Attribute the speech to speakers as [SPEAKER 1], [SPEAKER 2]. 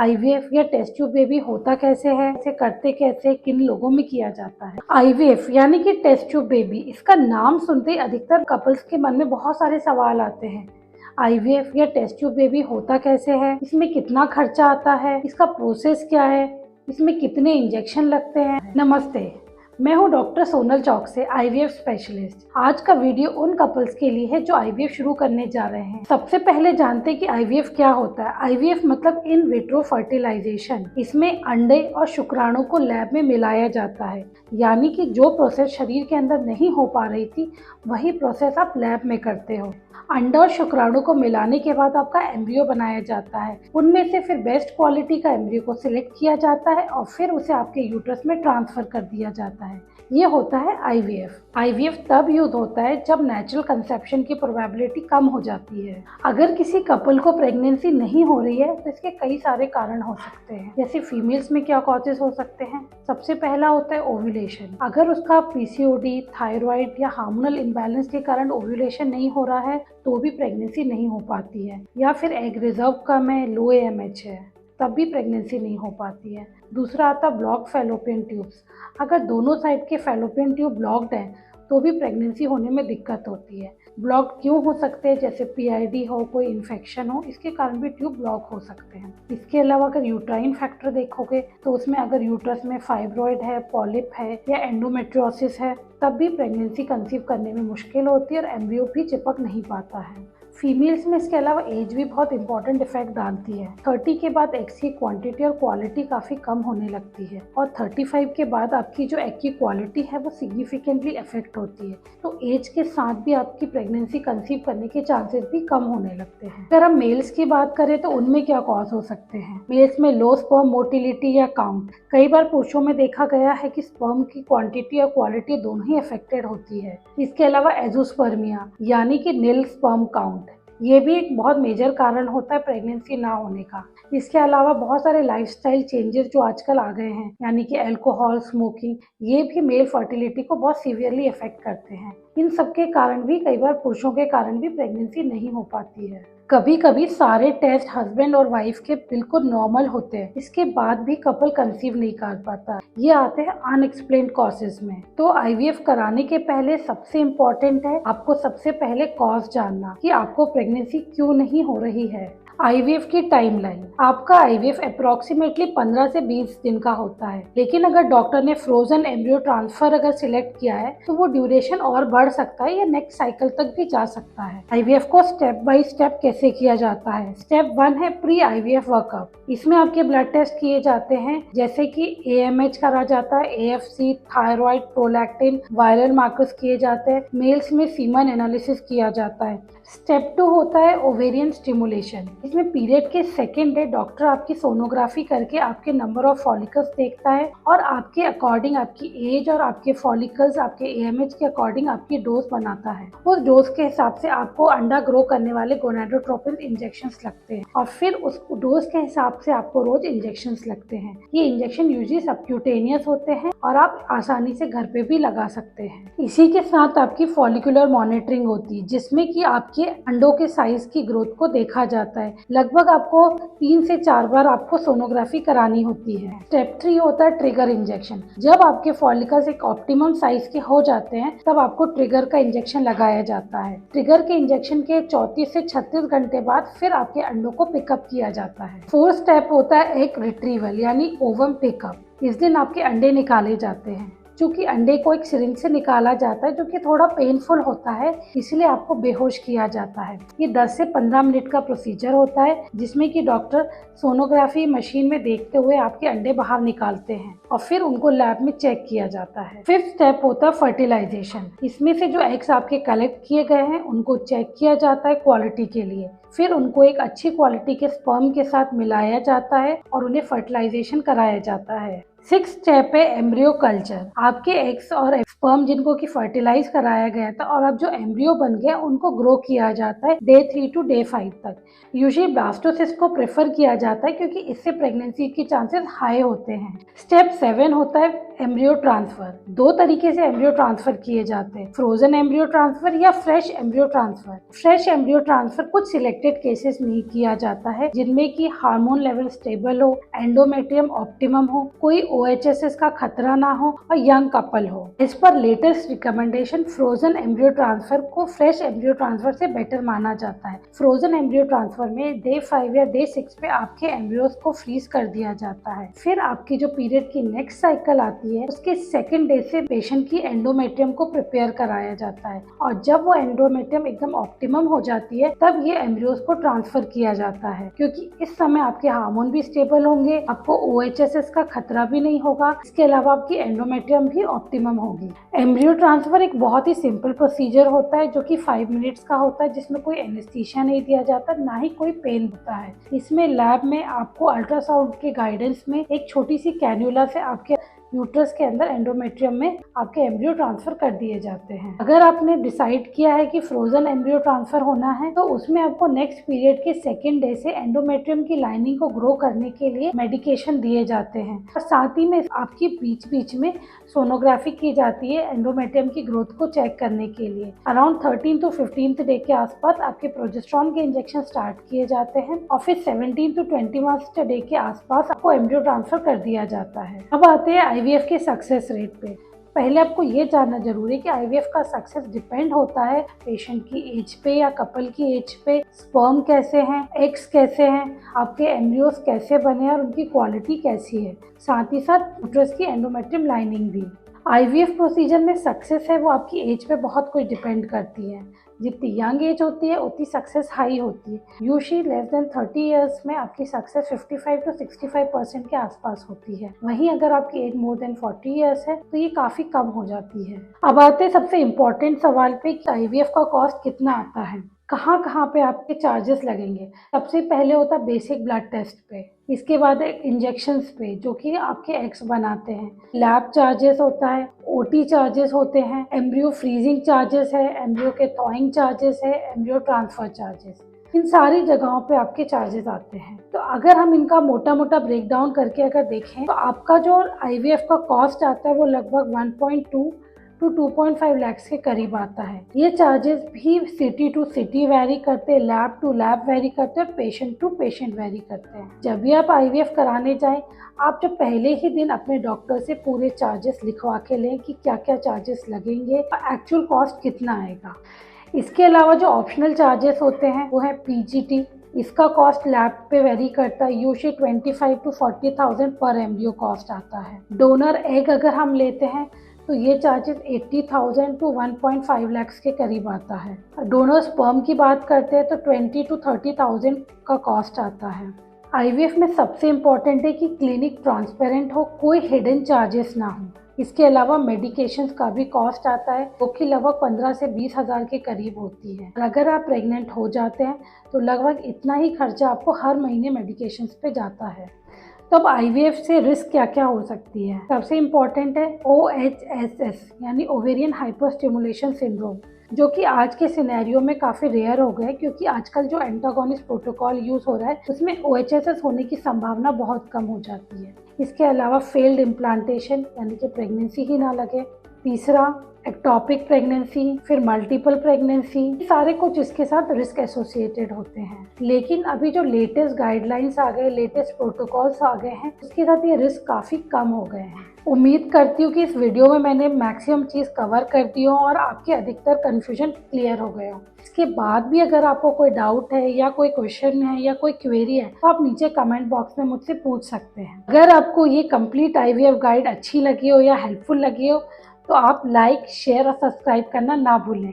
[SPEAKER 1] IVF या test tube baby होता कैसे है, इसे करते कैसे, किन लोगों में किया जाता है। आईवीएफ यानी कि टेस्ट ट्यूब बेबी, इसका नाम सुनते ही अधिकतर कपल्स के मन में बहुत सारे सवाल आते हैं। आईवीएफ या टेस्ट ट्यूब बेबी होता कैसे है, इसमें कितना खर्चा आता है, इसका प्रोसेस क्या है, इसमें कितने इंजेक्शन लगते हैं। नमस्ते, मैं हूं डॉक्टर सोनल चौक से, आईवीएफ स्पेशलिस्ट। आज का वीडियो उन कपल्स के लिए है जो आईवीएफ शुरू करने जा रहे हैं। सबसे पहले जानते हैं कि आईवीएफ क्या होता है। आईवीएफ मतलब इन विट्रो फर्टिलाइजेशन। इसमें अंडे और शुक्राणु को लैब में मिलाया जाता है, यानी कि जो प्रोसेस शरीर के अंदर नहीं हो पा रही थी वही प्रोसेस आप लैब में करते हो। अंडा और शुक्राणु को मिलाने के बाद आपका एम्ब्रियो बनाया जाता है। उनमें से फिर बेस्ट क्वालिटी का एम्ब्रियो को सिलेक्ट किया जाता है और फिर उसे आपके यूट्रस में ट्रांसफर कर दिया जाता है। ये होता है आईवीएफ। आईवीएफ तब यूज होता है जब नेचुरल कंसेप्शन की प्रोबेबिलिटी कम हो जाती है। अगर किसी कपल को प्रेगनेंसी नहीं हो रही है तो इसके कई सारे कारण हो सकते हैं। जैसे फीमेल्स में क्या कॉजेज हो सकते हैं। सबसे पहला होता है ओव्यूलेशन। अगर उसका पीसीओडी, थायराइड या हार्मोनल इम्बैलेंस के कारण ओव्यूलेशन नहीं हो रहा है तो भी प्रेगनेंसी नहीं हो पाती है। या फिर एग रिजर्व कम है, लो एएमएच है, तब भी प्रेगनेंसी नहीं हो पाती है। दूसरा आता ब्लॉक फैलोपियन ट्यूब्स। अगर दोनों साइड के फैलोपियन ट्यूब ब्लॉक्ड हैं तो भी प्रेगनेंसी होने में दिक्कत होती है। ब्लॉक क्यों हो सकते हैं, जैसे पीआईडी हो, कोई इन्फेक्शन हो, इसके कारण भी ट्यूब ब्लॉक हो सकते हैं। इसके अलावा अगर यूट्राइन फैक्टर देखोगे तो उसमें अगर यूट्रस में फाइब्रॉइड है, पॉलिप है या एंडोमेट्रियोसिस है तब भी प्रेगनेंसी कंसीव करने में मुश्किल होती है और एम्ब्रियो भी चिपक नहीं पाता है। फीमेल्स में इसके अलावा एज भी बहुत इंपॉर्टेंट इफेक्ट डालती है। 30 के बाद एग्स की क्वांटिटी और क्वालिटी काफ़ी कम होने लगती है और 35 के बाद आपकी जो एग की क्वालिटी है वो सिग्निफिकेंटली इफेक्ट होती है। तो एज के साथ भी आपकी प्रेगनेंसी कंसीव करने के चांसेस भी कम होने लगते हैं। अगर हम मेल्स की बात करें तो उनमें क्या कॉज हो सकते हैं। मेल्स में लो स्पर्म मोटिलिटी या काउंट। कई बार पुरुषों में देखा गया है कि स्पर्म की क्वांटिटी और क्वालिटी दोनों ही अफेक्टेड होती है। इसके अलावा एजोस्पर्मिया यानी कि नील स्पर्म काउंट, ये भी एक बहुत मेजर कारण होता है प्रेगनेंसी ना होने का। इसके अलावा बहुत सारे लाइफस्टाइल चेंजेस जो आजकल आ गए हैं, यानी कि अल्कोहल, स्मोकिंग, ये भी मेल फर्टिलिटी को बहुत सीवियरली अफेक्ट करते हैं। इन सब के कारण भी कई बार पुरुषों के कारण भी प्रेगनेंसी नहीं हो पाती है। कभी कभी सारे टेस्ट हस्बैंड और वाइफ के बिल्कुल नॉर्मल होते हैं, इसके बाद भी कपल कंसीव नहीं कर पाता। ये आते हैं अनएक्सप्लेन्ड कॉजेज में। तो आईवीएफ कराने के पहले सबसे इम्पोर्टेंट है आपको सबसे पहले कॉज जानना कि आपको प्रेगनेंसी क्यों नहीं हो रही है। आईवीएफ की टाइमलाइन। आपका आईवीएफ अप्रोक्सीमेटली 15 से 20 दिन का होता है, लेकिन अगर डॉक्टर ने फ्रोजन एम्ब्रियो ट्रांसफर अगर सिलेक्ट किया है तो वो ड्यूरेशन और बढ़ सकता है या नेक्स्ट साइकिल तक भी जा सकता है। आईवीएफ को स्टेप बाय स्टेप कैसे किया जाता है। स्टेप 1 है प्री आईवीएफ वर्कअप। इसमें आपके ब्लड टेस्ट किए जाते हैं, जैसे कि एएमएच करा जाता है, AFC, thyroid, prolactin, viral markers किए जाते हैं। मेल्स में सीमन एनालिसिस किया जाता है। स्टेप 2 होता है ओवेरियन स्टिमुलेशन। इसमें पीरियड के सेकेंड डे डॉक्टर आपकी सोनोग्राफी करके आपके नंबर ऑफ फॉलिकल्स देखता है और आपके अकॉर्डिंग, आपकी एज और आपके फॉलिकल्स, आपके एएमएच के अकॉर्डिंग आपकी डोज बनाता है। उस डोज के हिसाब से आपको अंडा ग्रो करने वाले गोनाडोट्रोपिन इंजेक्शंस लगते हैं और फिर उस डोज के हिसाब से आपको रोज इंजेक्शंस लगते हैं। ये इंजेक्शन यूजुअली सबक्यूटेनियस होते हैं और आप आसानी से घर पे भी लगा सकते हैं। इसी के साथ आपकी फॉलिकुलर मॉनिटरिंग होती है, जिसमें कि आपके अंडों के साइज की ग्रोथ को देखा जाता है। लगभग आपको 3 से 4 बार आपको सोनोग्राफी करानी होती है। स्टेप 3 होता है ट्रिगर इंजेक्शन। जब आपके फॉलिकल्स एक ऑप्टिमम साइज के हो जाते हैं तब आपको ट्रिगर का इंजेक्शन लगाया जाता है। ट्रिगर के इंजेक्शन के 34 से 36 घंटे बाद फिर आपके अंडों को पिकअप किया जाता है। 4th स्टेप होता है एक रिट्रीवल यानी ओवम पिकअप। इस दिन आपके अंडे निकाले जाते हैं। चूँकि अंडे को एक सिरिंज से निकाला जाता है जो कि थोड़ा पेनफुल होता है, इसलिए आपको बेहोश किया जाता है। ये 10 से 15 मिनट का प्रोसीजर होता है, जिसमें कि डॉक्टर सोनोग्राफी मशीन में देखते हुए आपके अंडे बाहर निकालते हैं और फिर उनको लैब में चेक किया जाता है। 5th स्टेप होता है फर्टिलाइजेशन। इसमें से जो एग्स आपके कलेक्ट किए गए हैं उनको चेक किया जाता है क्वालिटी के लिए। फिर उनको एक अच्छी क्वालिटी के स्पर्म के साथ मिलाया जाता है और उन्हें फर्टिलाइजेशन कराया जाता है। सिक्स स्टेप है एम्ब्रियो कल्चर। आपके एग्स और स्पर्म जिनको कि फर्टिलाइज कराया गया था और अब जो एम्ब्रियो बन गया उनको ग्रो किया जाता है डे 3 to डे 5 तक। यूजुअली ब्लास्टोसिस्ट को प्रेफर किया जाता है क्योंकि इससे प्रेगनेंसी के चांसेस हाई होते हैं। स्टेप 7 होता है एम्ब्रियो ट्रांसफर। दो तरीके से एम्ब्रियो ट्रांसफर किए जाते हैं, फ्रोजन एम्ब्रियो ट्रांसफर या fresh embryo transfer. Fresh embryo transfer कुछ सिलेक्टेड केसेस में किया जाता है जिनमें कि हार्मोन लेवल स्टेबल हो, एंडोमेट्रियम ऑप्टिमम हो, कोई OHSS का खतरा ना हो और यंग कपल हो। इस पर latest recommendation frozen embryo transfer को फ्रेश एम्ब्रियो ट्रांसफर से बेटर माना जाता है। फ्रोजन एम्ब्रियो ट्रांसफर में डे 5 या डे 6 पे आपके एम्ब्रियोज को फ्रीज कर दिया जाता है। फिर आपकी जो पीरियड की नेक्स्ट साइकिल आती है उसके सेकेंड डे से पेशेंट की एंडोमेट्रियम को प्रिपेयर कराया जाता है और जब वो एंडोमेट्रियम एकदम ऑप्टिमम हो जाती है तब ये एम्ब्रियोज को ट्रांसफर किया जाता है, क्योंकि इस समय आपके हार्मोन भी स्टेबल होंगे, आपको OHSS का खतरा भी नहीं होगा, इसके अलावा आपकी एंडोमेट्रियम भी ऑप्टिमम होगी। एम्ब्रियो ट्रांसफर एक बहुत ही सिंपल प्रोसीजर होता है जो कि 5 मिनट्स का होता है, जिसमें कोई एनेस्थीसिया नहीं दिया जाता, ना ही कोई पेन होता है। इसमें लैब में आपको अल्ट्रासाउंड के गाइडेंस में एक छोटी सी कैन्यूला से आपके यूट्रस के अंदर एंडोमेट्रियम में आपके एम्ब्रियो ट्रांसफर कर दिए जाते हैं। अगर आपने डिसाइड किया है कि फ्रोजन एम्ब्रियो ट्रांसफर होना है तो उसमें आपको नेक्स्ट पीरियड के सेकेंड डे से एंडोमेट्रियम की लाइनिंग को ग्रो करने के लिए मेडिकेशन दिए जाते हैं और साथ ही में आपकी बीच बीच में सोनोग्राफी की जाती है एंडोमेट्रियम की ग्रोथ को चेक करने के लिए। अराउंड 13 to 15 डे के आसपास आपके प्रोजेस्टेरॉन के इंजेक्शन स्टार्ट किए जाते हैं और फिर 17 to 21 डे के आसपास आपको एम्ब्रियो ट्रांसफर कर दिया जाता है। अब आते हैं IVF के सक्सेस रेट पे। पहले आपको ये जानना जरूरी है कि IVF का सक्सेस डिपेंड होता है पेशेंट की एज पे या कपल की एज पे, स्पर्म कैसे हैं, एग्स कैसे हैं, आपके एम्ब्रियोज कैसे बने हैं और उनकी क्वालिटी कैसी है, साथ ही साथ यूट्रस की एंडोमेट्रियम लाइनिंग भी। IVF प्रोसीजर में सक्सेस है वो आपकी एज पे बहुत कुछ डिपेंड करती है। जितनी यंग एज होती है उतनी सक्सेस हाई होती है। यूजुअली लेस देन 30 इयर्स में आपकी सक्सेस 55 to 65% के आसपास होती है। वहीं अगर आपकी एज मोर देन 40 इयर्स है तो ये काफ़ी कम हो जाती है। अब आते हैं सबसे इम्पोर्टेंट सवाल पे कि IVF का कॉस्ट कितना आता है, कहाँ पे आपके चार्जेस लगेंगे। सबसे पहले होता है बेसिक ब्लड टेस्ट पे, इसके बाद इंजेक्शंस पे जो कि आपके एग्स बनाते हैं, लैब चार्जेस होता है, OT चार्जेस होते हैं, एम्ब्रियो फ्रीजिंग चार्जेस है, एम्ब्रियो के थॉइंग चार्जेस है, एम्ब्रियो ट्रांसफर चार्जेस, इन सारी जगहों पे आपके चार्जेस आते हैं। तो अगर हम इनका मोटा मोटा ब्रेक डाउन करके अगर देखें तो आपका जो IVF का कॉस्ट आता है वो लगभग 1.2 to 2.5 लाख के करीब आता है। ये चार्जेस भी सिटी टू सिटी वेरी करते हैं, लैब टू लैब वेरी करते हैं और पेशेंट टू पेशेंट वेरी करते हैं। जब भी आप IVF कराने जाएं आप जब पहले ही दिन अपने डॉक्टर से पूरे चार्जेस लिखवा के लें कि क्या क्या चार्जेस लगेंगे और एक्चुअल कॉस्ट कितना आएगा। इसके अलावा जो ऑप्शनल चार्जेस होते हैं वो है PGT। इसका कॉस्ट लैब पे वेरी करता है, यूजुअली 25 to 40,000 पर एम्ब्रियो कॉस्ट आता है। डोनर एग अगर हम लेते हैं तो ये चार्जेस 80,000 to 1.5 लाख के करीब आता है। डोनर स्पर्म की बात करते हैं तो 20 to 30,000 का कॉस्ट आता है। IVF में सबसे इम्पोर्टेंट है कि क्लिनिक ट्रांसपेरेंट हो, कोई हिडन चार्जेस ना हो। इसके अलावा मेडिकेशंस का भी कॉस्ट आता है जो कि लगभग 15 से 20 हज़ार के करीब होती है। और अगर आप प्रेग्नेंट हो जाते हैं तो लगभग इतना ही खर्चा आपको हर महीने मेडिकेशंस पे जाता है। तो अब IVF से रिस्क क्या क्या हो सकती है। सबसे इम्पॉर्टेंट है OHSS यानी ओवेरियन हाइपरस्टिमुलेशन सिंड्रोम, जो कि आज के सिनेरियो में काफ़ी रेयर हो गए क्योंकि आजकल जो एंटागोनिस्ट प्रोटोकॉल यूज़ हो रहा है उसमें OHSS होने की संभावना बहुत कम हो जाती है। इसके अलावा फेल्ड इम्प्लांटेशन यानी कि प्रेगनेंसी ही ना लगे, तीसरा एक्टोपिक प्रेगनेंसी, फिर मल्टीपल प्रेगनेंसी, सारे कुछ इसके साथ रिस्क एसोसिएटेड होते हैं। लेकिन अभी जो लेटेस्ट गाइडलाइंस आ गए, लेटेस्ट प्रोटोकॉल्स आ गए हैं, उसके साथ ये रिस्क काफ़ी कम हो गए हैं। उम्मीद करती हूँ कि इस वीडियो में मैंने मैक्सिमम चीज़ कवर कर दी हो और आपके अधिकतर कन्फ्यूजन क्लियर हो गए हो। इसके बाद भी अगर आपको कोई डाउट है या कोई क्वेश्चन है या कोई क्वेरी है तो आप नीचे कमेंट बॉक्स में मुझसे पूछ सकते हैं। अगर आपको ये कंप्लीट IVF गाइड अच्छी लगी हो या हेल्पफुल लगी हो तो आप लाइक, शेयर और सब्सक्राइब करना ना भूलें।